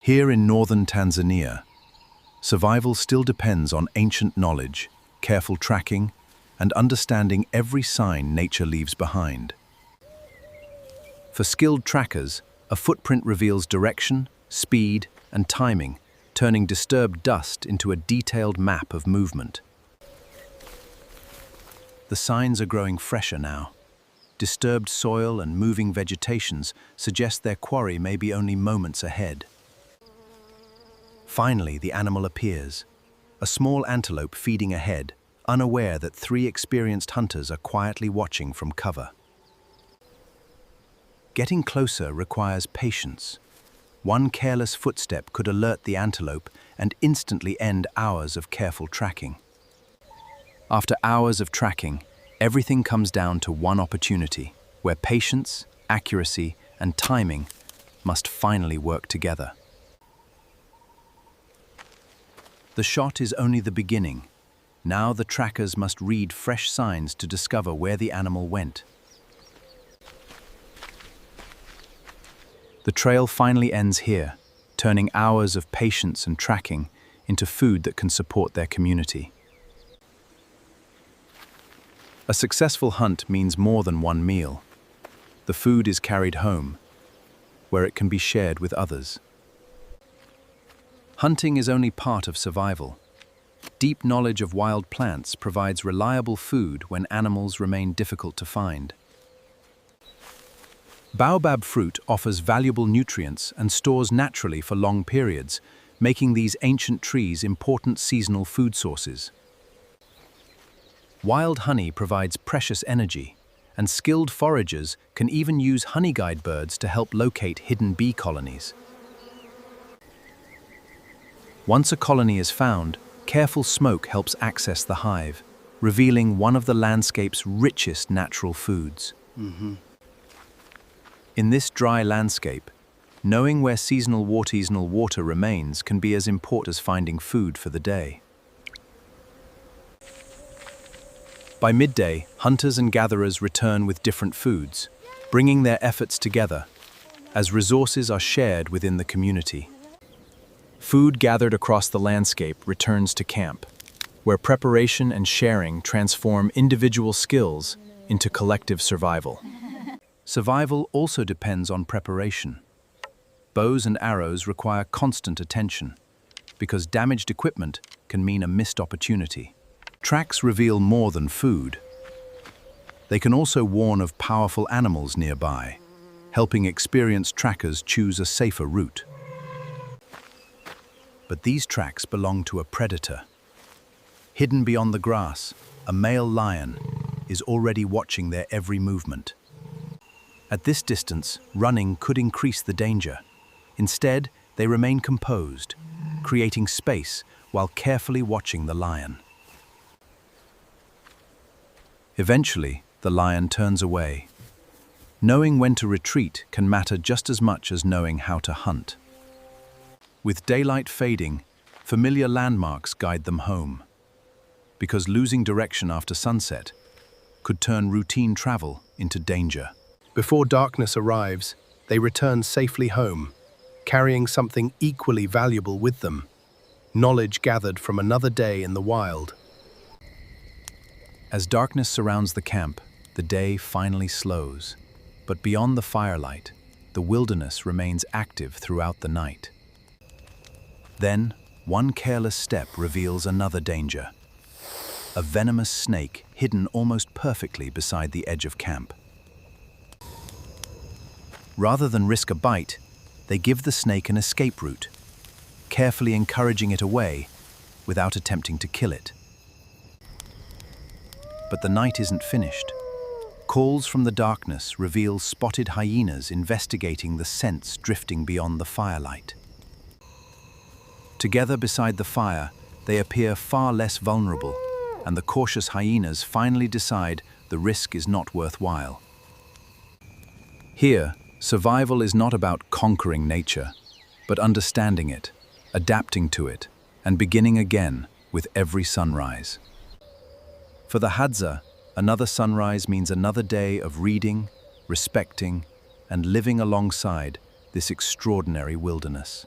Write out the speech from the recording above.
Here in northern Tanzania, survival still depends on ancient knowledge, careful tracking, and understanding every sign nature leaves behind. For skilled trackers, a footprint reveals direction, speed, and timing, turning disturbed dust into a detailed map of movement. The signs are growing fresher now. Disturbed soil and moving vegetations suggest their quarry may be only moments ahead. Finally, the animal appears, a small antelope feeding ahead, unaware that three experienced hunters are quietly watching from cover. Getting closer requires patience. One careless footstep could alert the antelope and instantly end hours of careful tracking. After hours of tracking, everything comes down to one opportunity, where patience, accuracy, and timing must finally work together. The shot is only the beginning. Now the trackers must read fresh signs to discover where the animal went. The trail finally ends here, turning hours of patience and tracking into food that can support their community. A successful hunt means more than one meal. The food is carried home, where it can be shared with others. Hunting is only part of survival. Deep knowledge of wild plants provides reliable food when animals remain difficult to find. Baobab fruit offers valuable nutrients and stores naturally for long periods, making these ancient trees important seasonal food sources. Wild honey provides precious energy, and skilled foragers can even use honey guide birds to help locate hidden bee colonies. Once a colony is found, careful smoke helps access the hive, revealing one of the landscape's richest natural foods. In this dry landscape, knowing where seasonal water remains can be as important as finding food for the day. By midday, hunters and gatherers return with different foods, bringing their efforts together as resources are shared within the community. Food gathered across the landscape returns to camp, where preparation and sharing transform individual skills into collective survival. Survival also depends on preparation. Bows and arrows require constant attention, because damaged equipment can mean a missed opportunity. Tracks reveal more than food. They can also warn of powerful animals nearby, helping experienced trackers choose a safer route. But these tracks belong to a predator. Hidden beyond the grass, a male lion is already watching their every movement. At this distance, running could increase the danger. Instead, they remain composed, creating space while carefully watching the lion. Eventually, the lion turns away. Knowing when to retreat can matter just as much as knowing how to hunt. With daylight fading, familiar landmarks guide them home, because losing direction after sunset could turn routine travel into danger. Before darkness arrives, they return safely home, carrying something equally valuable with them, knowledge gathered from another day in the wild. As darkness surrounds the camp, the day finally slows. But beyond the firelight, the wilderness remains active throughout the night. Then, one careless step reveals another danger. A venomous snake hidden almost perfectly beside the edge of camp. Rather than risk a bite, they give the snake an escape route, carefully encouraging it away without attempting to kill it. But the night isn't finished. Calls from the darkness reveal spotted hyenas investigating the scents drifting beyond the firelight. Together beside the fire, they appear far less vulnerable, and the cautious hyenas finally decide the risk is not worthwhile. Here, survival is not about conquering nature, but understanding it, adapting to it, and beginning again with every sunrise. For the Hadza, another sunrise means another day of reading, respecting, and living alongside this extraordinary wilderness.